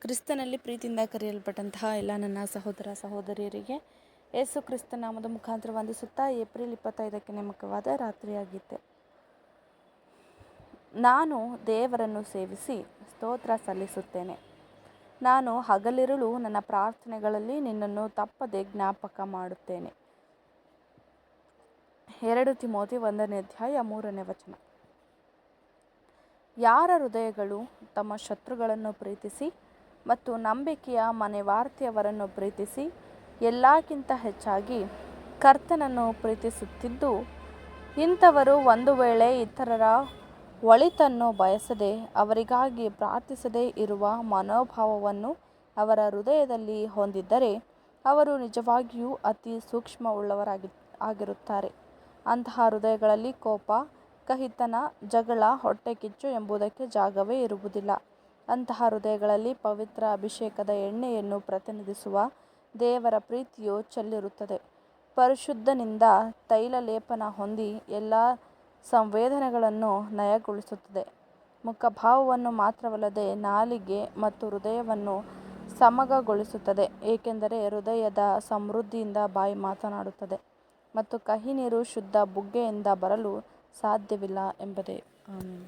ಕ್ರಿಸ್ತನಲ್ಲಿ ಪ್ರೀತಿಯಿಂದ ಕರೆಯಲ್ಪಟ್ಟಂತಹ ಎಲ್ಲ ನನ್ನ ಸಹೋದರ ಸಹೋದರಿಯರಿಗೆ ಯೇಸು ಕ್ರಿಸ್ತ ನಾಮದ ಮುಖಾಂತರ ವಂದಿಸುತ್ತಾ ಏಪ್ರಿಲ್ 25ಕ್ಕೆ ನೇಮಕವಾದ ರಾತ್ರಿಯಾಗಿತ್ತೆ. ನಾನು ದೇವರನ್ನು ಸೇವಿಸಿ ಸ್ತೋತ್ರ ಸಲ್ಲಿಸುತ್ತೇನೆ. ನಾನು ಹಗಲಿರುಳು ನನ್ನ ಪ್ರಾರ್ಥನೆಗಳಲ್ಲಿ ನಿನ್ನನ್ನು ತಪ್ಪದೆ ಜ್ಞಾಪಕ ಮಾಡುತ್ತೇನೆ. 2 ತಿಮೋಥಿ 1:3 ಯಾರ ಹೃದಯಗಳು ತಮ್ಮ ಶತ್ರುಗಳನ್ನು ಪ್ರೀತಿಸಿ ಮತ್ತು ನಂಬಿಕೆಯ ಮನೆವಾರ್ತೆಯವರನ್ನು ಪ್ರೀತಿಸಿ ಎಲ್ಲಕ್ಕಿಂತ ಹೆಚ್ಚಾಗಿ ಕರ್ತನನ್ನು ಪ್ರೀತಿಸುತ್ತಿದ್ದು, ಇಂಥವರು ಒಂದು ವೇಳೆ ಇತರರ ಒಳಿತನ್ನು ಬಯಸದೆ ಅವರಿಗಾಗಿ ಪ್ರಾರ್ಥಿಸದೇ ಇರುವ ಮನೋಭಾವವನ್ನು ಅವರ ಹೃದಯದಲ್ಲಿ ಹೊಂದಿದ್ದರೆ ಅವರು ನಿಜವಾಗಿಯೂ ಅತಿ ಸೂಕ್ಷ್ಮವುಳ್ಳವರಾಗಿರುತ್ತಾರೆ. ಅಂತಹ ಹೃದಯಗಳಲ್ಲಿ ಕೋಪ, ಕಹಿತನ, ಜಗಳ, ಹೊಟ್ಟೆಕಿಚ್ಚು ಎಂಬುದಕ್ಕೆ ಜಾಗವೇ ಇರುವುದಿಲ್ಲ. ಅಂತಹ ಹೃದಯಗಳಲ್ಲಿ ಪವಿತ್ರ ಅಭಿಷೇಕದ ಎಣ್ಣೆಯನ್ನು ಪ್ರತಿನಿಧಿಸುವ ದೇವರ ಪ್ರೀತಿಯು ಚೆಲ್ಲಿರುತ್ತದೆ. ಪರಿಶುದ್ಧನಿಂದ ತೈಲ ಲೇಪನ ಹೊಂದಿ ಎಲ್ಲ ಸಂವೇದನೆಗಳನ್ನು ನಯಗೊಳಿಸುತ್ತದೆ. ಮುಖಭಾವವನ್ನು ಮಾತ್ರವಲ್ಲದೆ ನಾಲಿಗೆ ಮತ್ತು ಹೃದಯವನ್ನು ಸಮಗೊಳಿಸುತ್ತದೆ, ಏಕೆಂದರೆ ಹೃದಯದ ಸಮೃದ್ಧಿಯಿಂದ ಬಾಯಿ ಮಾತನಾಡುತ್ತದೆ ಮತ್ತು ಕಹಿ ನೀರು ಶುದ್ಧ ಬುಗ್ಗೆಯಿಂದ ಬರಲು ಸಾಧ್ಯವಿಲ್ಲ ಎಂಬುದೇ. ಆಮೆನ್.